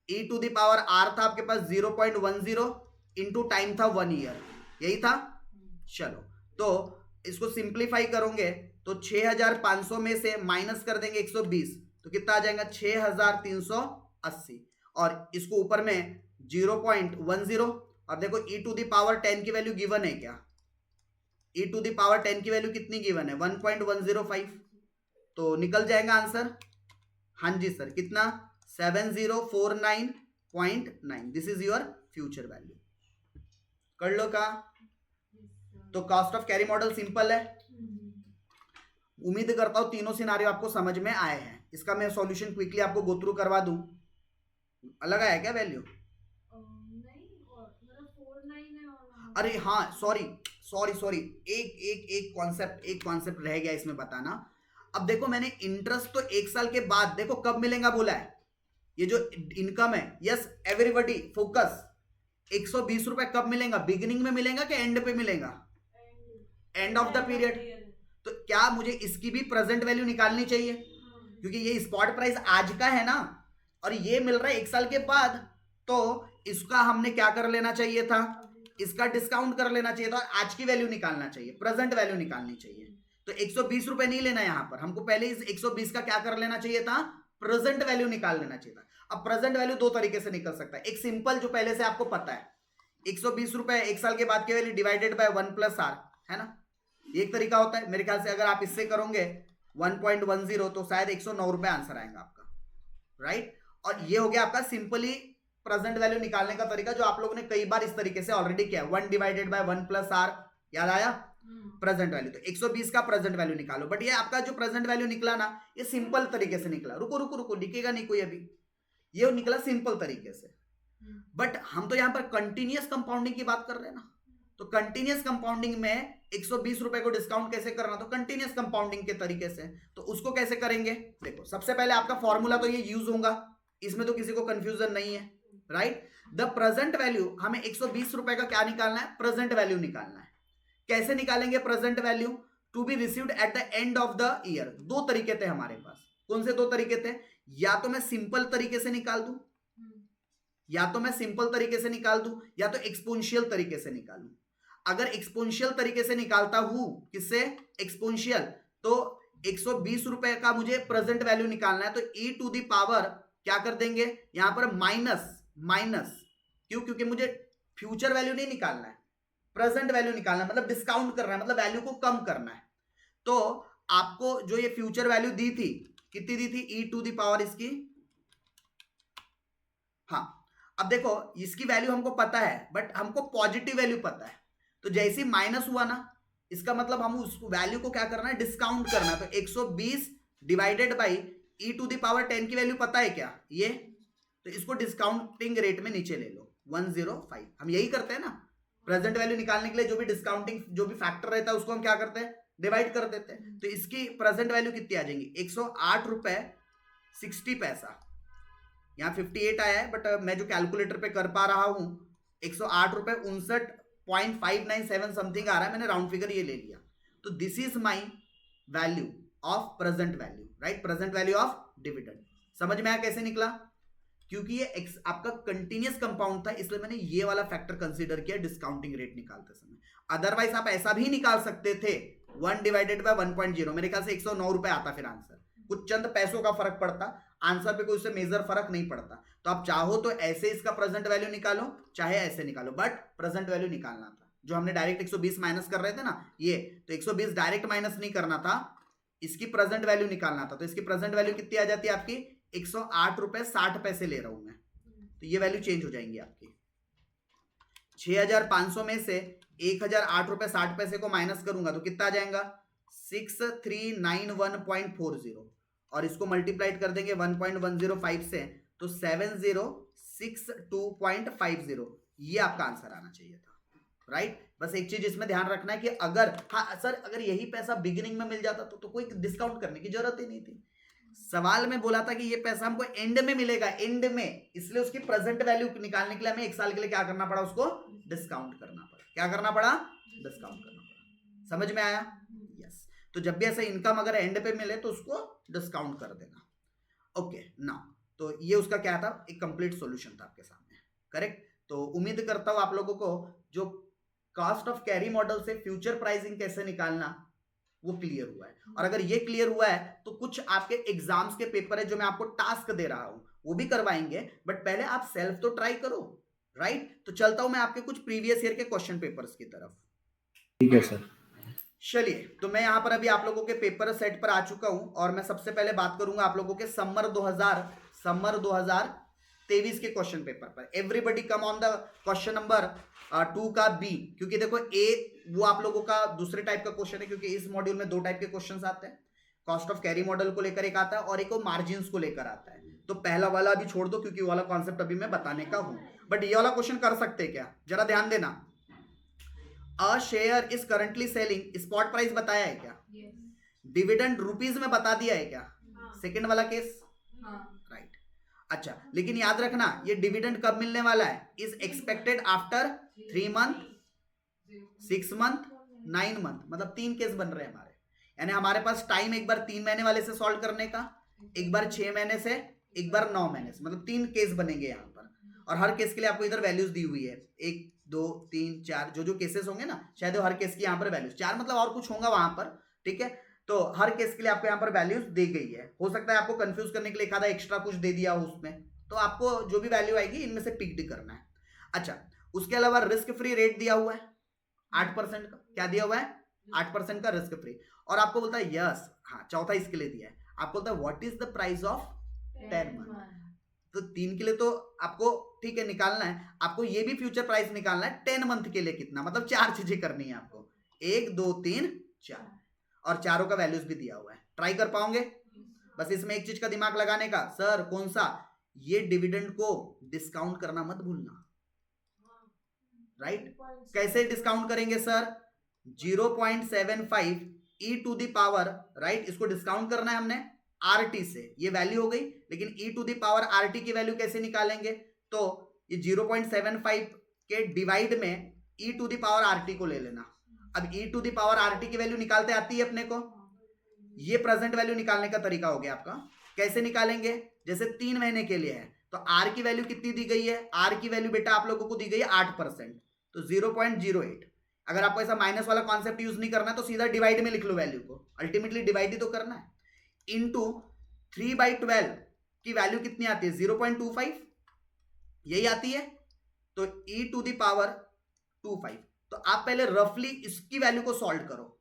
E to the power R था आपके पास 0.10 इंटू टाइम था 1 ईयर, यही था। चलो तो इसको सिंप्लीफाई करोगे तो 6,500 में से माइनस कर देंगे 120, तो कितना आ जाएगा 6,380, और इसको ऊपर में 0.10, और देखो e टू द पावर 10 की वैल्यू गिवन है क्या, e टू द पावर 10 की वैल्यू कितनी गिवन है, 1.105, तो निकल जाएगा आंसर, हाँ जी सर, कितना, 7049.9, this is your future value. कर लो का, तो cost of carry model simple है। उम्मीद करता हूं तीनों सिनारियो आपको समझ में आए हैं। इसका मैं सॉल्यूशन क्विकली आपको गो थ्रू करवा दूं। अलग आया क्या वैल्यू? अरे हाँ, सॉरी, एक कॉन्सेप्ट रह गया इसमें बताना। अब देखो मैंने इंटरेस्ट तो 1 साल के बाद, देखो कब मिलेगा बोला है, ये जो इनकम है, यस एवरीबॉडी फोकस, 120 रुपए कब मिलेगा, बिगिनिंग में मिलेगा कि एंड पे मिलेगा, एंड ऑफ द पीरियड। तो क्या मुझे इसकी भी प्रेजेंट वैल्यू निकालनी चाहिए, क्योंकि ये स्पॉट प्राइस आज का है ना, और ये मिल रहा है 1 साल के बाद, तो इसका हमने क्या कर लेना चाहिए था, इसका डिस्काउंट कर लेना चाहिए था, आज की वैल्यू निकालना चाहिए, प्रेजेंट वैल्यू निकालनी चाहिए। तो 120 रुपए नहीं लेना यहां पर, हमको पहले इस 120 का क्या कर लेना चाहिए था, प्रेजेंट वैल्यू निकाल लेना चाहिए था। अब प्रेजेंट वैल्यू 2 तरीके से निकल सकता है, एक सिंपल जो पहले से आपको पता है, 120 रुपए 1 साल के बाद की वैल्यू डिवाइडेड बाय 1 + R, है ना, एक तरीका होता है। मेरे ख्याल से अगर आप इससे करोगे 1.10 तो शायद 109 रुपए आंसर आएगा आपका, राइट। और ये हो गया आपका सिंपली प्रेजेंट वैल्यू निकालने का तरीका, जो आप लोगों ने कई बार इस तरीके से ऑलरेडी किया, 1 डिवाइडेड बाय 1 + R, याद आया, प्रेजेंट वैल्यू। तो 120 का प्रेजेंट वैल्यू निकालो, बट ये आपका जो प्रेजेंट वैल्यू निकला ना, ये सिंपल तरीके से निकला, रुको लिखेगा नहीं कोई अभी, ये निकला सिंपल तरीके से। बट हम तो यहां पर कंटिन्यूअस कंपाउंडिंग की बात कर रहे हैं ना, तो कंटिन्यूअस कंपाउंडिंग में 120 रुपए को डिस्काउंट कैसे करना, तो कंटिन्यूअस कंपाउंडिंग के तरीके से। तो उसको कैसे करेंगे, देखो सबसे पहले आपका फॉर्मूला तो ये यूज होगा, इसमें तो किसी को कंफ्यूजन नहीं है, राइट। द प्रेजेंट वैल्यू, हमें 120 रुपए का क्या निकालना है, प्रेजेंट वैल्यू निकालना है। कैसे निकालेंगे present value, to be received at the end of the year. दो तरीके थे हमारे पास, कौन से दो तरीके थे, या तो मैं सिंपल तरीके से निकाल दूं, या तो मैं सिंपल तरीके से निकाल दूं, या तो एक्सपोनेंशियल तरीके से निकालूं। अगर एक्सपोनेंशियल तरीके से निकालता हूं, किससे, एक्सपोनेंशियल, तो 120 रुपए का मुझे प्रेजेंट वैल्यू निकालना है, तो e टू दी पावर क्या कर देंगे यहां पर, माइनस माइनस, क्यों, क्योंकि मुझे फ्यूचर वैल्यू नहीं निकालना है, प्रेजेंट वैल्यू निकालना है, मतलब डिस्काउंट करना है, मतलब वैल्यू को कम करना है। तो आपको जो ये फ्यूचर वैल्यू दी थी, कितनी दी थी, e टू दी पावर इसकी, हाँ, अब देखो इसकी वैल्यू हमको पता है, बट हमको पॉजिटिव वैल्यू पता है, तो जैसे ही माइनस हुआ ना, इसका मतलब हम उस वैल्यू को क्या करना है, डिस्काउंट करना है। तो 120 divided by e to the power 10 की वैल्यू पता है क्या, ये, तो इसको डिस्काउंटिंग रेट में नीचे ले लो, 105। हम यही करते हैं ना, प्रेजेंट वैल्यू निकालने के लिए जो भी डिस्काउंटिंग, जो भी फैक्टर रहता है उसको हम क्या करते हैं, डिवाइड कर देते हैं। तो इसकी प्रेजेंट वैल्यू कितनी आ जाएंगी, 108 रुपए 60 पैसा। यहाँ 58 आया है, बट मैं जो कैलकुलेटर पे कर पा रहा हूं 108 रुपए 59.597 समथिंग आ रहा है, मैंने राउंड फिगर ये ले लिया। तो this is my value of present value, right, present value of dividend. समझ में आया कैसे निकला, क्योंकि ये आपका कंटिन्यूअस कंपाउंड था, इसलिए मैंने ये वाला फैक्टर कंसीडर किया डिस्काउंटिंग रेट निकालते समय। अदरवाइज आप ऐसा भी निकाल सकते थे, 1 डिवाइडेड बाय 1.0, मेरे ख्याल से 109 रुपए आता फिर आंसर, कुछ चंद पैसों का फर्क पड़ता, आंसर पे कोई उससे मेजर फर्क नहीं पड़ता। तो आप चाहो तो ऐसे इसका प्रेजेंट वैल्यू निकालो, चाहे ऐसे निकालो, बट प्रेजेंट वैल्यू निकालना था। जो हमने डायरेक्ट 120 माइनस कर रहे थे ना, ये तो 120 डायरेक्ट माइनस नहीं करना था, इसकी प्रेजेंट वैल्यू निकालना था। तो इसकी प्रेजेंट वैल्यू कितनी आ जाती है आपकी, 108 रुपए 60 पैसे ले रहा हूं मैं, तो ये वैल्यू चेंज हो जाएंगी आपकी। 6500 में से 1008 रुपए 60 पैसे को माइनस करूंगा तो कितना आ जाएगा, 6391.40, और इसको मल्टीप्लाइड कर देंगे 1.105 से, तो 7062.50, ये आपका आंसर आना चाहिए था, राइट। बस एक चीज इसमें ध्यान रखना है कि अगर, हाँ सर अगर यही पैसा बिगिनिंग में मिल जाता तो कोई डिस्काउंट करने की जरूरत ही नहीं थी। सवाल में बोला था कि ये पैसा हमको एंड में मिलेगा, एंड में, इसलिए उसकी प्रेजेंट वैल्यू निकालने के लिए हमें 1 साल के लिए क्या करना पड़ा, उसको डिस्काउंट करना पड़ा। क्या करना पड़ा, डिस्काउंट करना पड़ा। समझ में आया, यस। तो जब भी ऐसा इनकम अगर एंड पे मिले तो उसको डिस्काउंट कर देना। ओके नाउ, तो ये उसका क्या था, एक कंप्लीट सॉल्यूशन था आपके सामने, करेक्ट। तो उम्मीद करता हूं आप लोगों को जो कॉस्ट ऑफ कैरी मॉडल से फ्यूचर प्राइसिंग कैसे निकालना वो क्लियर हुआ है। और अगर ये क्लियर हुआ है तो कुछ आपके एग्जाम्स के पेपर है जो मैं आपको टास्क दे रहा हूं, वो भी करवाएंगे, बट पहले आप सेल्फ तो ट्राई करो, राइट। तो चलता हूं मैं आपके कुछ प्रीवियस ईयर के क्वेश्चन पेपर्स की तरफ। ठीक है सर। चलिए, तो मैं यहां पर अभी आप लोगों के पेपर सेट पर आ चुका हूं, और मैं सबसे पहले बात करूंगा आप लोगों के समर 2023 के क्वेश्चन पेपर पर। Everybody come on the question number 2 का बी, क्योंकि देखो ए वो आप लोगों का दूसरे टाइप का क्वेश्चन है, क्योंकि इस मॉड्यूल में 2 टाइप के क्वेश्चंस आते हैं, कॉस्ट ऑफ कैरी मॉडल को लेकर एक आता है और एक वो मार्जिन्स को लेकर आता है। तो पहला वाला अभी छोड़ दो, क्योंकि वाला कॉन्सेप्ट अभी मैं बताने का हूं, बट ये वाला क्वेश्चन कर सकते हैं क्या, जरा ध्यान देना। A share is currently selling, spot price बताया है क्या, डिविडेंड रुपीज में बता दिया है क्या, सेकंड वाला केस, राइट। अच्छा, लेकिन याद रखना ये डिविडेंड कब मिलने वाला है, is expected after 3 month, 6 month, 9 month, मतलब 3 केस बन रहे हैं हमारे। यानी हमारे पास टाइम एक बार 3 महीने वाले से सॉल्व करने का, एक बार 6 महीने से, एक बार 9 महीने से, मतलब 3 केस बनेंगे यहाँ पर। और हर केस के लिए आपको इधर वैल्यूज दी हुई है, 1 2 3 4, जो केसेस होंगे ना, शायद हर केस की यहाँ पर वैल्यूज 4, मतलब और कुछ होगा वहां पर, ठीक है। तो हर केस के लिए आपको यहाँ पर वैल्यूज दी गई है। हो सकता है आपको कंफ्यूज करने के लिए एक आधा एक्स्ट्रा कुछ दे दिया हो उसमें, तो आपको जो भी वैल्यू आएगी इनमें से पिक करना है। अच्छा, उसके अलावा रिस्क फ्री रेट दिया हुआ है 8% का, क्या दिया हुआ है, 8% का रिस्क फ्री। और आपको बोलता है यस, हाँ चौथा इसके लिए दिया है, आपको बोलता है what is the price of 10 month. तो 3 के लिए तो आपको ठीक है निकालना है, आपको ये भी फ्यूचर प्राइस निकालना है 10 मंथ के लिए कितना, मतलब 4 चीजें करनी है आपको, 1 2 3 4, और चारों का वैल्यूज भी दिया हुआ है। ट्राई कर पाओगे? बस इसमें एक चीज का दिमाग लगाने का, सर कौन सा, ये डिविडेंड को डिस्काउंट करना मत भूलना, राइट। कैसे डिस्काउंट करेंगे sir, 0.75 E to the power, right, इसको डिस्काउंट करना है हमने आरटी से, ये वैल्यू हो गई, लेकिन E to the power RT की वैल्यू कैसे निकालेंगे, तो ये 0.75 के डिवाइड में e to the power RT को ले लेना। अब e to the power RT की वैल्यू निकालते आती है अपने को, ये प्रेजेंट वैल्यू निकालने का तरीका हो गया आपका। कैसे निकालेंगे, जैसे 3 महीने के लिए है तो r की वैल्यू कितनी दी गई है, r की वैल्यू बेटा आप लोगों को दी गई है 8%, तो 0.08। अगर आपको ऐसा माइनस वाला कॉन्सेप्ट यूज नहीं करना तो सीधा डिवाइड में लिख लो वैल्यू को, अल्टीमेटली डिवाइड ही तो करना है। इंटू 3/12 की वैल्यू कितनी आती है 0.25, यही आती है। तो e टू द पावर 25, तो आप पहले रफली इसकी वैल्यू को सॉल्व करो,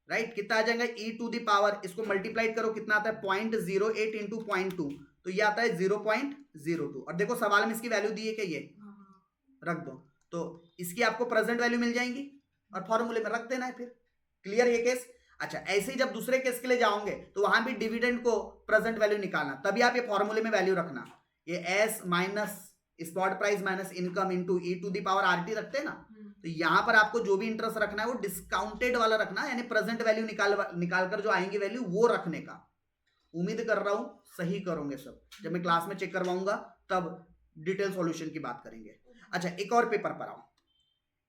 राइट कितना आ जाएगा e टू द पावर, इसको मल्टीप्लाइड करो कितना आता है 0.08 इंटू 0.2, तो ये आता है 0.02। और देखो सवाल में इसकी वैल्यू दी है क्या, ये रख दो तो इसकी आपको प्रेजेंट वैल्यू मिल जाएंगी और फॉर्मूले में रख देना है फिर। क्लियर ये केस। अच्छा ऐसे ही जब दूसरे केस के लिए जाओगे तो वहां भी डिविडेंड को प्रेजेंट वैल्यू निकालना, तभी आप ये फॉर्मूले में वैल्यू रखना, ये S minus spot price minus income into E to the power RT रखते हैं ना, तो यहां पर आपको जो भी इंटरेस्ट रखना है वो डिस्काउंटेड वाला रखना, यानी प्रेजेंट वैल्यू निकाल कर जो आएंगी वैल्यू वो रखने का। उम्मीद कर रहा हूं सही करोगे सब, जब मैं क्लास में चेक करवाऊंगा तब डिटेल सॉल्यूशन की बात करेंगे। अच्छा एक और पेपर पर आओ,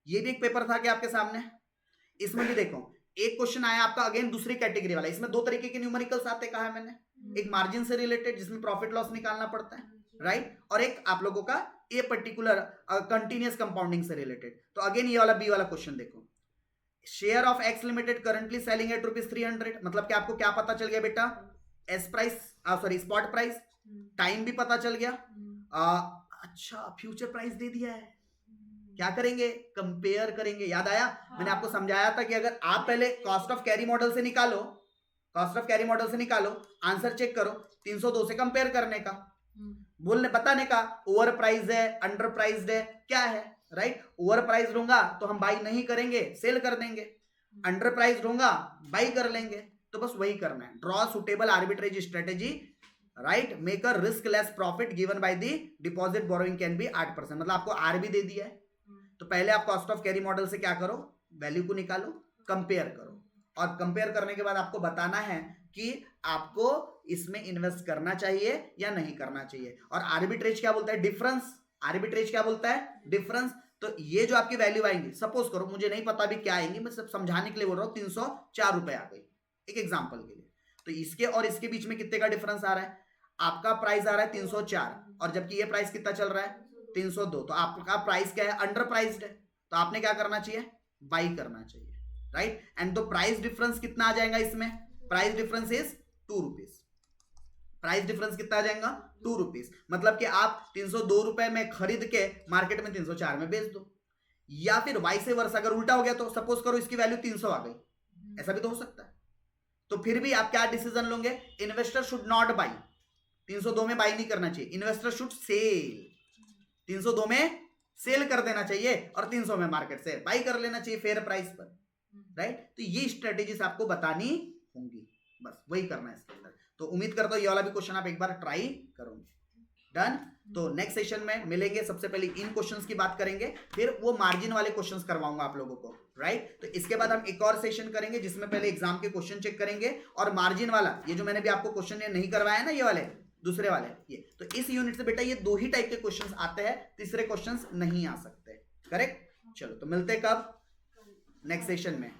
ये भी एक पेपर था क्या आपके सामने, इसमें भी देखो एक क्वेश्चन आया आपका अगेन दूसरी कैटेगरी वाला। इसमें 2 तरीके के न्यूमेरिकल्स आते कहा है मैंने, एक मार्जिन से रिलेटेड जिसमें प्रॉफिट लॉस निकालना पड़ता है, राइट, और एक आप लोगों का ये पर्टिकुलर कंटिन्यूअस कंपाउंडिंग से रिलेटेड। तो अगेन ये वाला बी वाला क्वेश्चन देखो, share of x limited currently selling at ₹300, मतलब कि आपको क्या पता चल गया बेटा, S price sorry spot price, time भी पता चल गया, अच्छा फ्यूचर प्राइस दे दिया है, क्या करेंगे कंपेयर करेंगे। याद आया मैंने आपको समझाया था कि अगर आप पहले कॉस्ट ऑफ कैरी मॉडल से निकालो, कॉस्ट ऑफ कैरी मॉडल से निकालो, आंसर चेक करो, 302 से कंपेयर करने का, बोलने बताने का ओवर प्राइस है अंडर प्राइस्ड है क्या है, राइट। ओवर प्राइस लूंगा तो हम बाई नहीं करेंगे, सेल कर देंगे, अंडर प्राइस लूंगा बाई कर लेंगे, तो बस वही करना है। Draw suitable arbitrage strategy, right, make a risk less profit given by the deposit borrowing can be 8%, मतलब आपको आर भी दे दिया है। तो पहले आप कॉस्ट ऑफ कैरी मॉडल से क्या करो, वैल्यू को निकालो, कंपेयर करो, और कंपेयर करने के बाद आपको बताना है कि आपको इसमें इन्वेस्ट करना चाहिए या नहीं करना चाहिए। और आर्बिट्रेज क्या बोलता है, डिफरेंस, आर्बिट्रेज क्या बोलता है, डिफरेंस। तो ये जो आपकी वैल्यू आएंगी, सपोज करो मुझे नहीं पता भी क्या आएंगी, मैं सब समझाने के लिए बोल रहा हूँ, 304 रुपए आ गई एक एग्जांपल के लिए, तो इसके और इसके बीच में कितने का डिफरेंस आ रहा है, आपका प्राइस आ रहा है 304 और जबकि ये प्राइस कितना चल रहा है 302, तो आपका प्राइस क्या है, अंडर प्राइस्ड है, तो आपने क्या करना चाहिए, बाई करना चाहिए, राइट। एंड तो प्राइस डिफरेंस कितना आ जाएगा इसमें, price difference is 2 rupees, price difference कितना आ जाएगा 2 रुपीज, मतलब कि आप 302 रुपए में खरीद के मार्केट में 304 में बेच दो, या फिर वाइस वर्सा, अगर उल्टा हो गया तो सपोज करो इसकी वैल्यू 300 आ गई, ऐसा भी तो हो सकता है। तो फिर भी आप क्या डिसीजन लोगे, इन्वेस्टर शुड नॉट बाई, 302 में बाई नहीं करना चाहिए, इन्वेस्टर शुड सेल, 302 में सेल कर देना चाहिए और 300 में मार्केट से बाई कर लेना चाहिए फेयर प्राइस पर, राइट। तो ये स्ट्रेटेजीज आपको बतानी होंगी, बस वही करना है इसके अंदर। तो उम्मीद करता हूं ये वाला भी क्वेश्चन आप एक बार ट्राई करोगे। डन। तो नेक्स्ट सेशन में मिलेंगे, सबसे पहले इन क्वेश्चंस की बात करेंगे, फिर वो मार्जिन वाले क्वेश्चंस करवाऊंगा आप लोगों को, राइट। तो इसके बाद हम एक और सेशन करेंगे जिसमें पहले एग्जाम के क्वेश्चन चेक करेंगे और मार्जिन वाला, ये जो मैंने भी आपको क्वेश्चन नहीं करवाया ना, ये वाले दूसरे वाले, ये तो इस यूनिट से बेटा ये 2 ही टाइप के क्वेश्चंस आते हैं, तीसरे क्वेश्चंस नहीं आ सकते, करेक्ट। चलो तो मिलते कब, नेक्स्ट सेशन में।